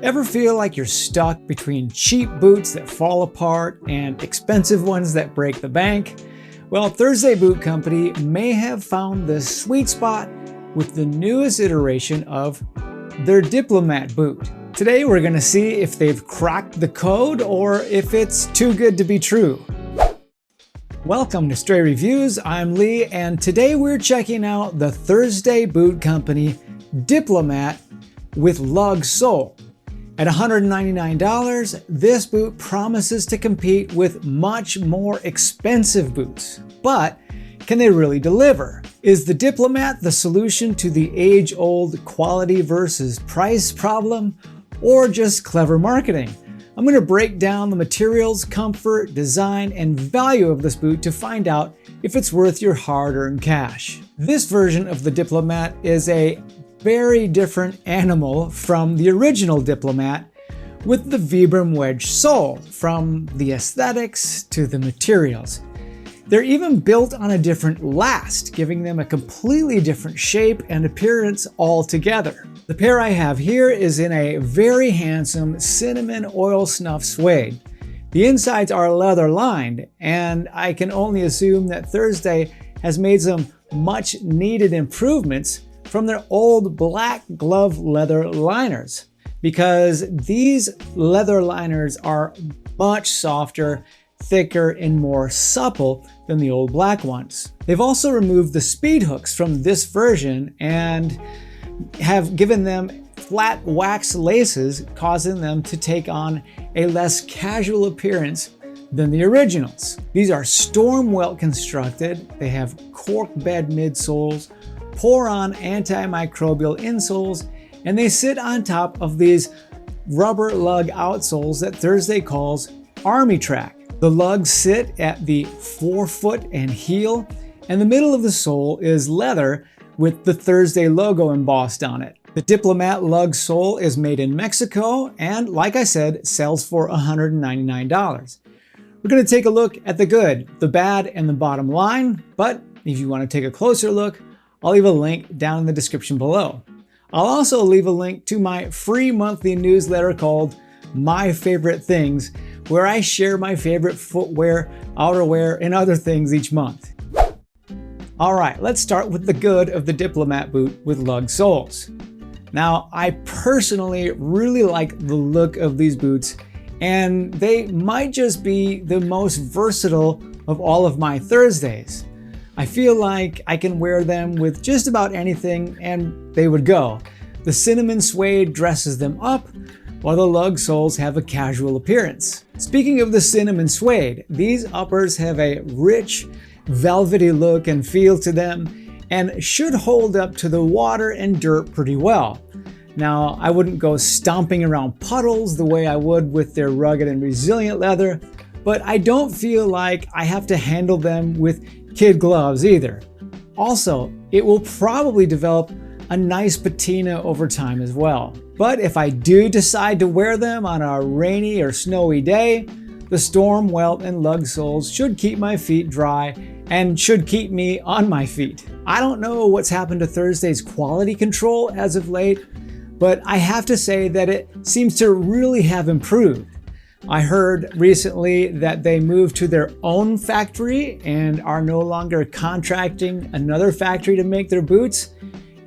Ever feel like you're stuck between cheap boots that fall apart and expensive ones that break the bank? Well, Thursday Boot Company may have found the sweet spot with the newest iteration of their Diplomat boot. Today we're going to see if they've cracked the code or if it's too good to be true. Welcome to Stray Reviews, I'm Lee, and today we're checking out the Thursday Boot Company Diplomat with lug sole. At $199, this boot promises to compete with much more expensive boots. But can they really deliver? Is the Diplomat the solution to the age-old quality versus price problem, or just clever marketing? I'm going to break down the materials, comfort, design, and value of this boot to find out if it's worth your hard-earned cash. This version of the Diplomat is a very different animal from the original Diplomat, with the Vibram wedge sole, from the aesthetics to the materials. They're even built on a different last, giving them a completely different shape and appearance altogether. The pair I have here is in a very handsome cinnamon oil snuff suede. The insides are leather lined, and I can only assume that Thursday has made some much needed improvements from their old black glove leather liners, because these leather liners are much softer, thicker, and more supple than the old black ones. They've also removed the speed hooks from this version and have given them flat wax laces, causing them to take on a less casual appearance than the originals. These are storm welt constructed. They have cork bed midsoles, poron antimicrobial insoles, and they sit on top of these rubber lug outsoles that Thursday calls Army Track. The lugs sit at the forefoot and heel, and the middle of the sole is leather with the Thursday logo embossed on it. The Diplomat Lug sole is made in Mexico and, like I said, sells for $199. We're going to take a look at the good, the bad, and the bottom line, but if you want to take a closer look, I'll leave a link down in the description below. I'll also leave a link to my free monthly newsletter called My Favorite Things, where I share my favorite footwear, outerwear, and other things each month. All right, let's start with the good of the Diplomat boot with lug soles. Now, I personally really like the look of these boots, and they might just be the most versatile of all of my Thursdays. I feel like I can wear them with just about anything and they would go. The cinnamon suede dresses them up, while the lug soles have a casual appearance. Speaking of the cinnamon suede, these uppers have a rich, velvety look and feel to them and should hold up to the water and dirt pretty well. Now, I wouldn't go stomping around puddles the way I would with their rugged and resilient leather, but I don't feel like I have to handle them with kid gloves either. Also, it will probably develop a nice patina over time as well. But if I do decide to wear them on a rainy or snowy day, the storm welt and lug soles should keep my feet dry and should keep me on my feet. I don't know what's happened to Thursday's quality control as of late, but I have to say that it seems to really have improved. I heard recently that they moved to their own factory and are no longer contracting another factory to make their boots.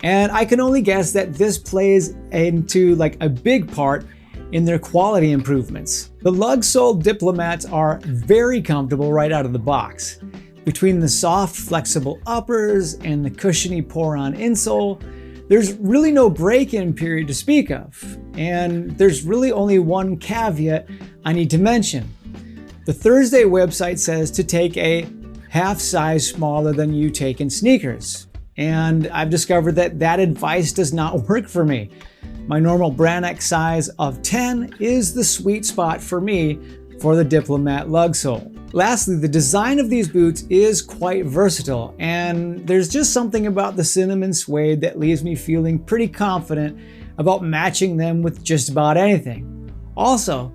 And I can only guess that this plays into like a big part in their quality improvements. The lug sole Diplomats are very comfortable right out of the box. Between the soft, flexible uppers and the cushiony poron insole, there's really no break-in period to speak of. And there's really only one caveat I need to mention. The Thursday website says to take a half size smaller than you take in sneakers. And I've discovered that that advice does not work for me. My normal brand X size of 10 is the sweet spot for me for the Diplomat lug sole. Lastly, the design of these boots is quite versatile, and there's just something about the cinnamon suede that leaves me feeling pretty confident about matching them with just about anything. Also,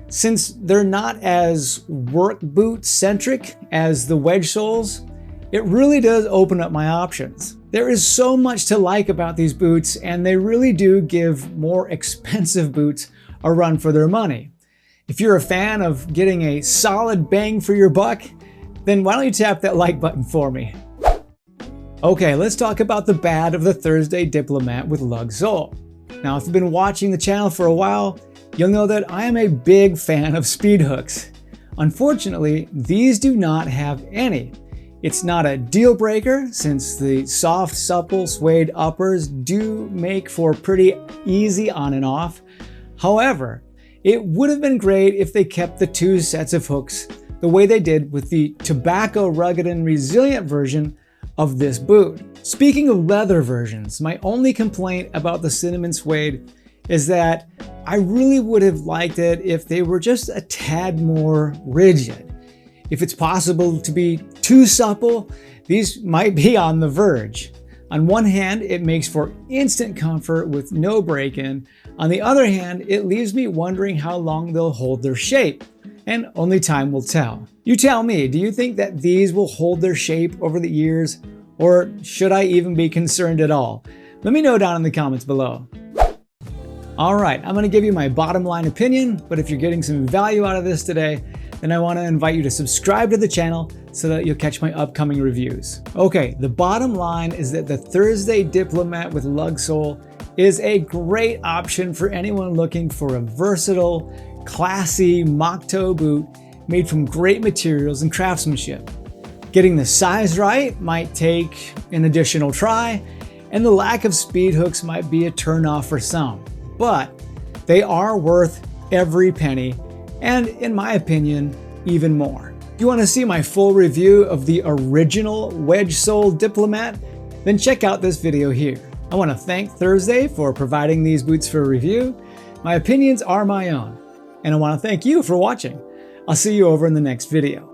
since they're not as work boot centric as the wedge soles, it really does open up my options. There is so much to like about these boots, and they really do give more expensive boots a run for their money. If you're a fan of getting a solid bang for your buck, then why don't you tap that like button for me? Okay, let's talk about the bad of the Thursday Diplomat with lug sole. Now, if you've been watching the channel for a while, you'll know that I am a big fan of speed hooks. Unfortunately, these do not have any. It's not a deal breaker since the soft, supple suede uppers do make for pretty easy on and off. However, it would have been great if they kept the two sets of hooks the way they did with the tobacco rugged and resilient version of this boot. Speaking of leather versions, my only complaint about the cinnamon suede is that I really would have liked it if they were just a tad more rigid. If it's possible to be too supple, these might be on the verge. On one hand, it makes for instant comfort with no break-in. On the other hand, it leaves me wondering how long they'll hold their shape, and only time will tell. You tell me, do you think that these will hold their shape over the years, or should I even be concerned at all? Let me know down in the comments below. All right, I'm gonna give you my bottom line opinion, but if you're getting some value out of this today, then I wanna invite you to subscribe to the channel so that you'll catch my upcoming reviews. Okay, the bottom line is that the Thursday Diplomat with lug sole is a great option for anyone looking for a versatile, classy mock toe boot made from great materials and craftsmanship. Getting the size right might take an additional try, and the lack of speed hooks might be a turnoff for some, but they are worth every penny, and in my opinion, even more. If you want to see my full review of the original wedge sole Diplomat, then check out this video here. I want to thank Thursday for providing these boots for review. My opinions are my own, and I want to thank you for watching. I'll see you over in the next video.